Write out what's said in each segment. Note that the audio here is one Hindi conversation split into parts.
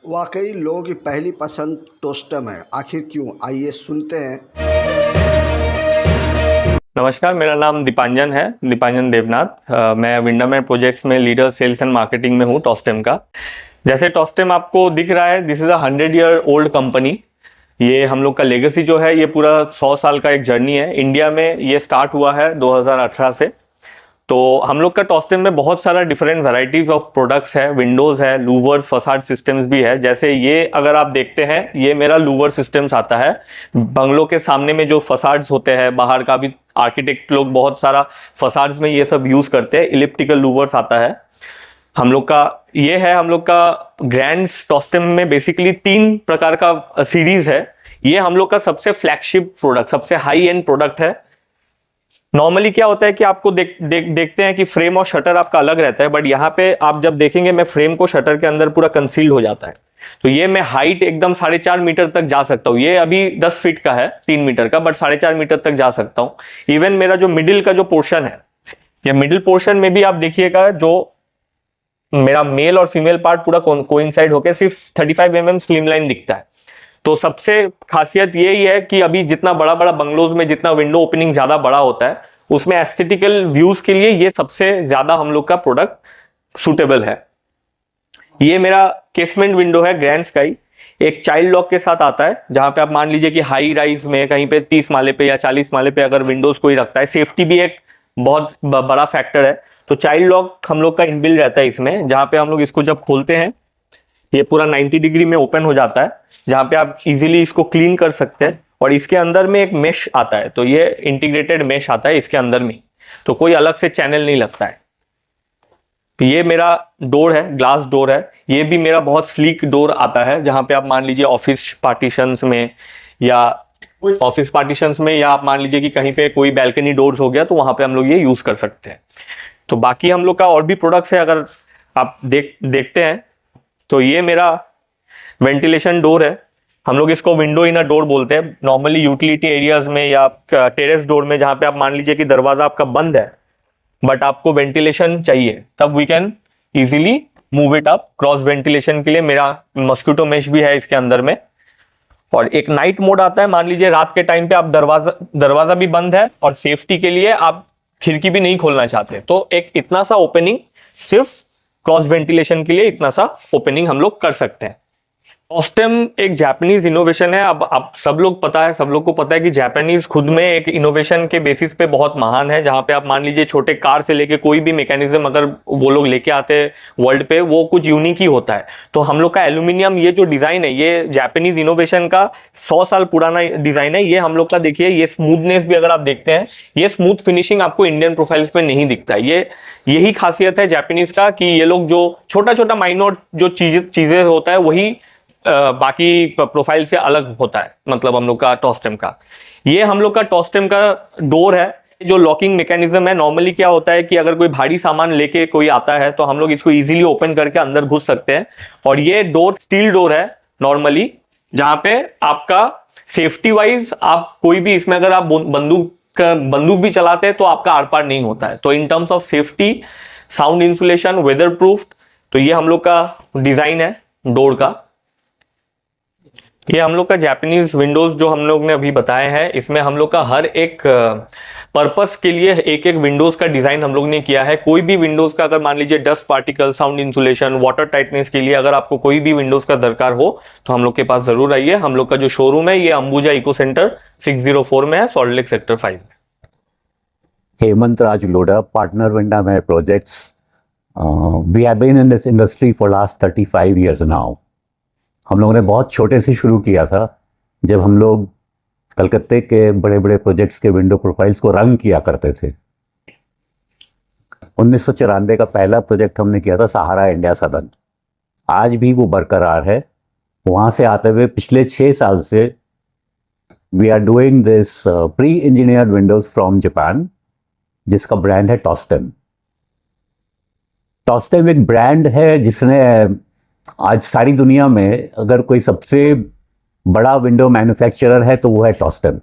वाकई लोगों की पहली पसंद टोस्टम है, आखिर क्यों? आइए सुनते हैं। नमस्कार, मेरा नाम दीपांजन है, दीपांजन देवनाथ। मैं विंडरमेर प्रोजेक्ट्स में लीडर सेल्स एंड मार्केटिंग में हूँ टॉस्टेम का। जैसे टॉस्टेम आपको दिख रहा है, this is a 100 year old company. ये हम लोग का लेगेसी जो है, ये पूरा 100 साल का एक जर्नी है। इंडिया में ये स्टार्ट हुआ है 2018 से। तो हम लोग का टॉस्टेम में बहुत सारा डिफरेंट वैरायटीज ऑफ प्रोडक्ट्स है, विंडोज़ है, लूवर्स, फसाड सिस्टम्स भी है। जैसे ये अगर आप देखते हैं, ये मेरा लूवर सिस्टम्स आता है। बंगलों के सामने में जो फसाड्स होते हैं, बाहर का भी आर्किटेक्ट लोग बहुत सारा फसाड्स में ये सब यूज़ करते हैं। इलिप्टिकल लूवर्स आता है हम लोग का। ये है हम लोग का ग्रैंड टॉस्टेम में बेसिकली 3 प्रकार का सीरीज है। ये हम लोग का सबसे फ्लैगशिप प्रोडक्ट, सबसे हाई एंड प्रोडक्ट है। नॉर्मली क्या होता है कि आपको देखते हैं कि फ्रेम और शटर आपका अलग रहता है, बट यहाँ पे आप जब देखेंगे, मैं फ्रेम को शटर के अंदर पूरा कंसील्ड हो जाता है। तो ये मैं हाइट एकदम 4.5 मीटर तक जा सकता हूँ। ये अभी 10 फीट का है, 3 मीटर का, बट 4.5 मीटर तक जा सकता हूँ। इवन मेरा जो मिडिल का जो पोर्शन है, ये मिडिल पोर्शन में भी आप देखिएगा, जो मेरा मेल और फीमेल पार्ट पूरा कोइंसाइड होकर सिर्फ 35 mm स्लिम लाइन दिखता है। तो सबसे खासियत यही है कि अभी जितना बड़ा बड़ा बंगलोज में जितना विंडो ओपनिंग ज्यादा बड़ा होता है, उसमें एस्थेटिकल व्यूज के लिए ये सबसे ज्यादा हम लोग का प्रोडक्ट सुटेबल है। ये मेरा केसमेंट विंडो है ग्रैंड स्काई। एक चाइल्ड लॉक के साथ आता है, जहां पे आप मान लीजिए कि हाई राइज में कहीं पे 30 माले पे या 40 माले पे अगर विंडोज कोई रखता है, सेफ्टी भी एक बहुत बड़ा फैक्टर है। तो चाइल्ड लॉक हम लोग का इनबिल्ट रहता है इसमें, जहां पे हम लोग इसको जब खोलते हैं, ये पूरा 90 डिग्री में ओपन हो जाता है, जहां पे आप इजीली इसको क्लीन कर सकते हैं। और इसके अंदर में एक मेश आता है, तो ये इंटीग्रेटेड मेश आता है इसके अंदर में, तो कोई अलग से चैनल नहीं लगता है। तो ये मेरा डोर है, ग्लास डोर है। ये भी मेरा बहुत स्लीक डोर आता है, जहां पे आप मान लीजिए ऑफिस पार्टीशंस में या आप मान लीजिए कि कहीं पे कोई बैल्कनी डोर्स हो गया, तो वहां पे हम लोग ये यूज कर सकते हैं। तो बाकी हम लोग का और भी प्रोडक्ट्स है, अगर आप देखते हैं तो ये मेरा वेंटिलेशन डोर है। हम लोग इसको विंडो इन अ डोर बोलते हैं। नॉर्मली यूटिलिटी एरियाज में या टेरेस डोर में, जहां पे आप मान लीजिए कि दरवाजा आपका बंद है बट आपको वेंटिलेशन चाहिए, तब we can easily move it up. Cross ventilation के लिए मेरा मॉस्किटो मेश भी है इसके अंदर में। और एक नाइट मोड आता है, मान लीजिए रात के टाइम पे आप दरवाजा भी बंद है और सेफ्टी के लिए आप खिड़की भी नहीं खोलना चाहते, तो एक इतना सा ओपनिंग, सिर्फ क्रॉस वेंटिलेशन के लिए इतना सा ओपनिंग हम लोग कर सकते हैं। टॉस्टेम एक जापानीज इनोवेशन है। अब आप सब लोग को पता है कि जापानीज खुद में एक इनोवेशन के बेसिस पे बहुत महान है। जहां पे आप मान लीजिए छोटे कार से लेके कोई भी मैकेनिज्म अगर वो लोग लेके आते हैं वर्ल्ड पे, वो कुछ यूनिक ही होता है। तो हम लोग का एल्यूमिनियम, ये जो डिजाइन है, ये जापानीज इनोवेशन का 100 साल पुराना डिजाइन है। ये हम लोग का देखिए, ये स्मूथनेस भी अगर आप देखते हैं, ये स्मूथ फिनिशिंग आपको इंडियन प्रोफाइल्स पे नहीं दिखता है। यही खासियत है जापानीज का, कि ये लोग जो छोटा छोटा माइनर जो चीजें होता है, वही बाकी प्रोफाइल से अलग होता है। मतलब हम लोग का टॉस्टेम का, ये हम लोग का टॉस्टेम का डोर है। जो लॉकिंग मैकेनिज्म है, नॉर्मली क्या होता है कि अगर कोई भारी सामान लेके कोई आता है, तो हम लोग इसको इजीली ओपन करके अंदर घुस सकते हैं। और ये डोर स्टील डोर है नॉर्मली, जहां पे आपका सेफ्टी वाइज आप कोई भी इसमें अगर आप बंदूक भी चलाते हैं, तो आपका आर पार नहीं होता है। तो in terms of safety, sound insulation, weather proof, तो ये हम लोग का डिजाइन है डोर का। ये हम लोग का जापानीज विंडोज जो हम लोग ने अभी बताए हैं, इसमें हम लोग का हर एक पर्पस के लिए एक एक विंडोज का डिजाइन हम लोग ने किया है। कोई भी विंडोज का अगर मान लीजिए dust particle, sound insulation, water tightness के लिए अगर आपको कोई भी विंडोज का दरकार हो, तो हम लोग के पास जरूर आइए। हम लोग का जो शोरूम है, ये अंबुजा इको सेंटर 604 में है, सॉल्ट लेक सेक्टर 5 में। Hemant Raj Loda, partner Windermere Projects. We have been in this industry for last 35 years now. हम लोगों ने बहुत छोटे से शुरू किया था, जब हम लोग कलकत्ते के बड़े बड़े प्रोजेक्ट्स के विंडो प्रोफाइल्स को रंग किया करते थे। 1994 का पहला प्रोजेक्ट हमने किया था सहारा इंडिया सदन। आज भी वो बरकरार है। वहाँ से आते हुए पिछले 6 साल से we are doing this pre engineered windows from Japan, जिसका ब्रांड है टॉस्टेम। टॉस्टेम एक ब्रांड है जिसने आज सारी दुनिया में अगर कोई सबसे बड़ा विंडो मैन्युफैक्चरर है, तो वो है टॉस्टेम।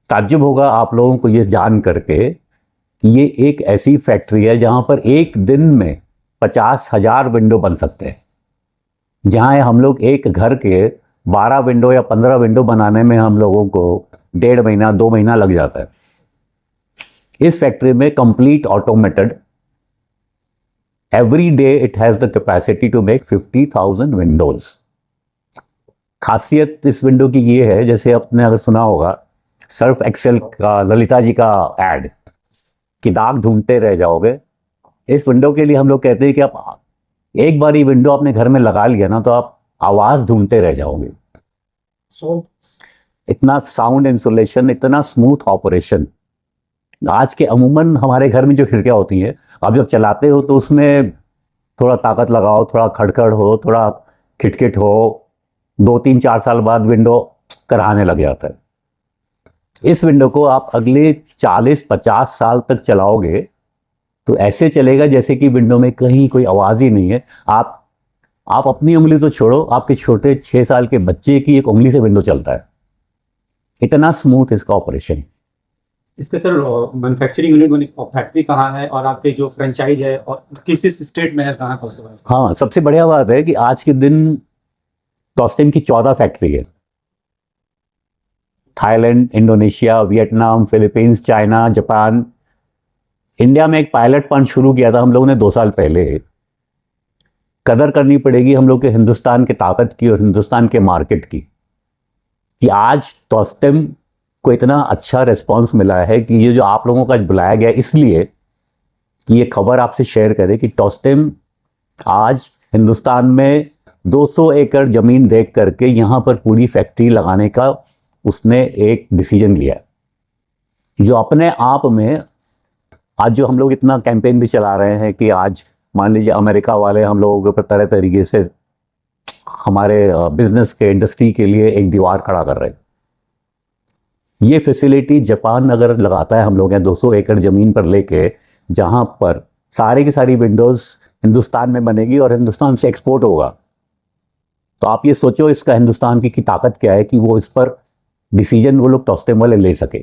ताज्जुब होगा आप लोगों को ये जान करके कि ये एक ऐसी फैक्ट्री है जहाँ पर एक दिन में 50,000 विंडो बन सकते हैं। जहाँ हम लोग एक घर के 12 विंडो या 15 विंडो बनाने में हम लोगों को 1.5 महीना 2 महीना लग जाता है। इस फैक्ट्री में complete automated, every day it has the capacity to make 50,000 windows. खासियत इस विंडो की ये है, जैसे आपने अगर सुना होगा सर्फ एक्सेल का, ललिता जी का एड कि दाग ढूंढते रह जाओगे, इस विंडो के लिए हम लोग कहते हैं कि आप एक बार ये विंडो अपने घर में लगा लिया ना तो आप आवाज़ ढूंढते रह जाओगे। इतना साउंड इंसुलेशन, इतना स्मूथ ऑपरेशन। आज के अमूमन हमारे घर में जो खिड़कियाँ होती हैं, आप जब चलाते हो तो उसमें थोड़ा ताकत लगाओ, थोड़ा खड़खड़ हो, थोड़ा खिटखिट हो, 2-3-4 साल बाद विंडो कराने लग जाता है। इस विंडो को आप अगले 40-50 साल तक चलाओगे तो ऐसे चलेगा जैसे कि विंडो में कहीं कोई आवाज़ ही नहीं है। आप अपनी उंगली तो छोड़ो, आपके छोटे 6 साल के बच्चे की एक उंगली से विंडो चलता है। इतना स्मूथ इसका ऑपरेशन। इसके सर मैन्युफैक्चरिंग यूनिट फैक्ट्री कहाँ है और आपके जो फ्रेंचाइज है और किस स्टेट में है, कहाँ का उसके बारे में? हाँ, सबसे बढ़िया बात है कि आज के दिन टॉस्टेम की 14 फैक्ट्री है। Thailand, Indonesia, Vietnam, Philippines, China, Japan. India में एक पायलट प्लांट शुरू किया था हम लोगों ने 2 साल पहले। कदर करनी पड़ेगी हम लोग के हिंदुस्तान की ताकत की और हिंदुस्तान के मार्केट की, कि आज टॉस्टेम को इतना अच्छा रिस्पांस मिला है कि ये जो आप लोगों का बुलाया गया इसलिए कि ये खबर आपसे शेयर करें कि टॉस्टेम आज हिंदुस्तान में 200 एकड़ ज़मीन देख करके यहाँ पर पूरी फैक्ट्री लगाने का उसने एक डिसीजन लिया है, जो अपने आप में आज जो हम लोग इतना कैंपेन भी चला रहे हैं कि आज मान लीजिए अमेरिका वाले हम लोगों के ऊपर तरह तरीके से हमारे बिजनेस के, इंडस्ट्री के लिए एक दीवार खड़ा कर रहे हैं। ये फैसिलिटी जापान अगर लगाता है हम लोग यहाँ 200 एकड़ ज़मीन पर लेके, जहाँ पर सारी की सारी विंडोज़ हिंदुस्तान में बनेगी और हिंदुस्तान से एक्सपोर्ट होगा, तो आप ये सोचो इसका हिंदुस्तान की ताकत क्या है कि वो इस पर डिसीजन वो लोग टॉस्टेम वाले ले सके।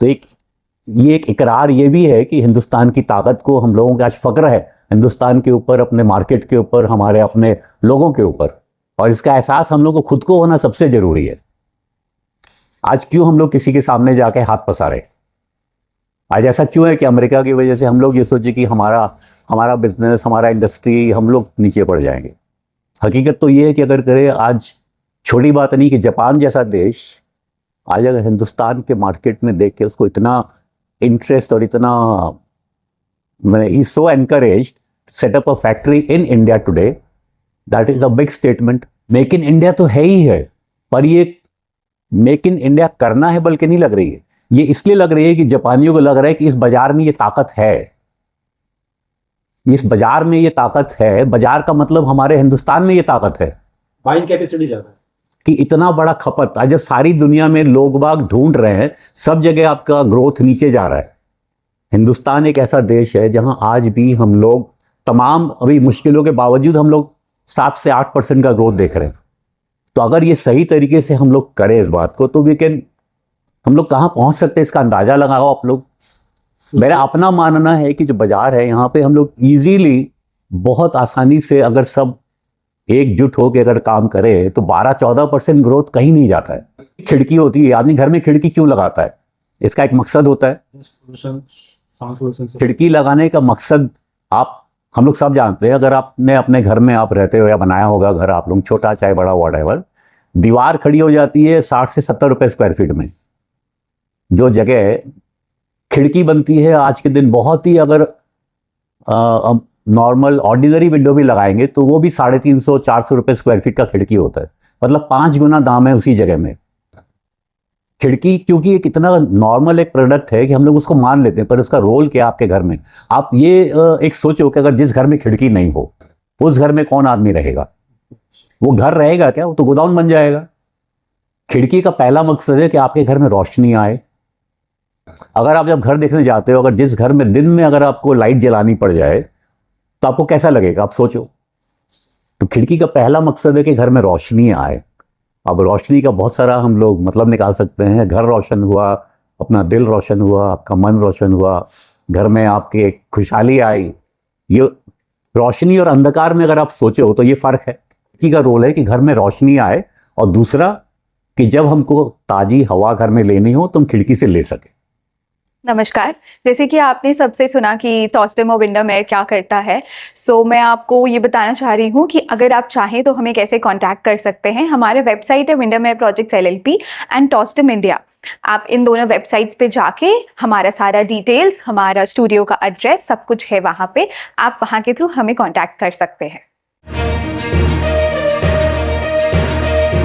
तो ये एक इकरार ये भी है कि हिंदुस्तान की ताकत को हम लोगों का आज फ़क्र है हिंदुस्तान के ऊपर, अपने मार्केट के ऊपर, हमारे अपने लोगों के ऊपर, और इसका एहसास हम लोग को खुद को होना सबसे ज़रूरी है। आज क्यों हम लोग किसी के सामने जाके हाथ पसारे? आज ऐसा क्यों है कि अमेरिका की वजह से हम लोग ये सोचे कि हमारा बिजनेस, हमारा इंडस्ट्री, हम लोग नीचे पड़ जाएंगे? हकीकत तो ये है कि अगर करे, आज छोटी बात नहीं कि जापान जैसा देश आज अगर हिंदुस्तान के मार्केट में देख के उसको इतना इंटरेस्ट और इतना मैंने ही so encouraged set up a factory in India today, that is a big statement. Make in India तो है ही है, पर ये मेक इन इंडिया करना है बल्कि नहीं लग रही है। ये इसलिए लग रही है कि जापानियों को लग रहा है कि इस बाजार में ये ताकत है, इस बाजार में ये ताकत है। बाजार का मतलब हमारे हिंदुस्तान में ये ताकत है, बाइंग कैपेसिटी ज़्यादा है कि इतना बड़ा खपत। आज जब सारी दुनिया में लोग बाग ढूंढ रहे हैं, सब जगह आपका ग्रोथ नीचे जा रहा है, हिंदुस्तान एक ऐसा देश है जहां आज भी हम लोग तमाम अभी मुश्किलों के बावजूद हम लोग 7 से 8% का ग्रोथ देख रहे हैं। तो अगर ये सही तरीके से हम लोग करें इस बात को, तो हम लोग कहाँ पहुंच सकते हैं इसका अंदाज़ा लगाओ आप लोग। मेरा अपना मानना है कि जो बाजार है यहाँ पे हम लोग ईजीली, बहुत आसानी से अगर सब एकजुट होकर अगर काम करे तो 12-14% ग्रोथ कहीं नहीं जाता है। खिड़की होती है, आदमी घर में खिड़की क्यों लगाता है? इसका एक मकसद होता है। खिड़की लगाने का मकसद हम लोग सब जानते हैं। अगर आपने अपने घर में आप रहते हो या बनाया होगा घर आप लोग, छोटा चाहे बड़ा व्हाटएवर, दीवार खड़ी हो जाती है 60 से 70 रुपए स्क्वायर फीट में। जो जगह खिड़की बनती है आज के दिन बहुत ही, अगर नॉर्मल ऑर्डिनरी विंडो भी लगाएंगे तो वो भी 350-400 रुपए स्क्वायर फीट का खिड़की होता है। मतलब 5 गुना दाम है उसी जगह में। खिड़की क्योंकि एक इतना नॉर्मल एक प्रोडक्ट है कि हम लोग उसको मान लेते हैं, पर उसका रोल क्या आपके घर में? आप ये एक सोचो कि अगर जिस घर में खिड़की नहीं हो उस घर में कौन आदमी रहेगा? वो घर रहेगा क्या? वो तो गोदाम बन जाएगा। खिड़की का पहला मकसद है कि आपके घर में रोशनी आए। अगर आप जब घर देखने जाते हो, अगर जिस घर में दिन में अगर आपको लाइट जलानी पड़ जाए तो आपको कैसा लगेगा? आप सोचो। तो खिड़की का पहला मकसद है कि घर में रोशनी आए। अब रोशनी का बहुत सारा हम लोग मतलब निकाल सकते हैं। घर रोशन हुआ, अपना दिल रोशन हुआ, आपका मन रोशन हुआ, घर में आपके खुशहाली आई। ये रोशनी और अंधकार में अगर आप सोचो तो ये फ़र्क है। खिड़की का रोल है कि घर में रोशनी आए, और दूसरा कि जब हमको ताज़ी हवा घर में लेनी हो तो हम खिड़की से ले सकें। नमस्कार। जैसे कि आपने सबसे सुना कि टॉस्टम और विंडम एयर क्या करता है, सो मैं आपको ये बताना चाह रही हूँ कि अगर आप चाहें तो हमें कैसे कांटेक्ट कर सकते हैं। हमारे वेबसाइट है Wyndham air projects LLP and Tostem India. आप इन दोनों वेबसाइट्स पे जाके हमारा सारा डिटेल्स, हमारा स्टूडियो का एड्रेस, सब कुछ है वहाँ पे, आप वहाँ के थ्रू हमें कांटेक्ट कर सकते हैं।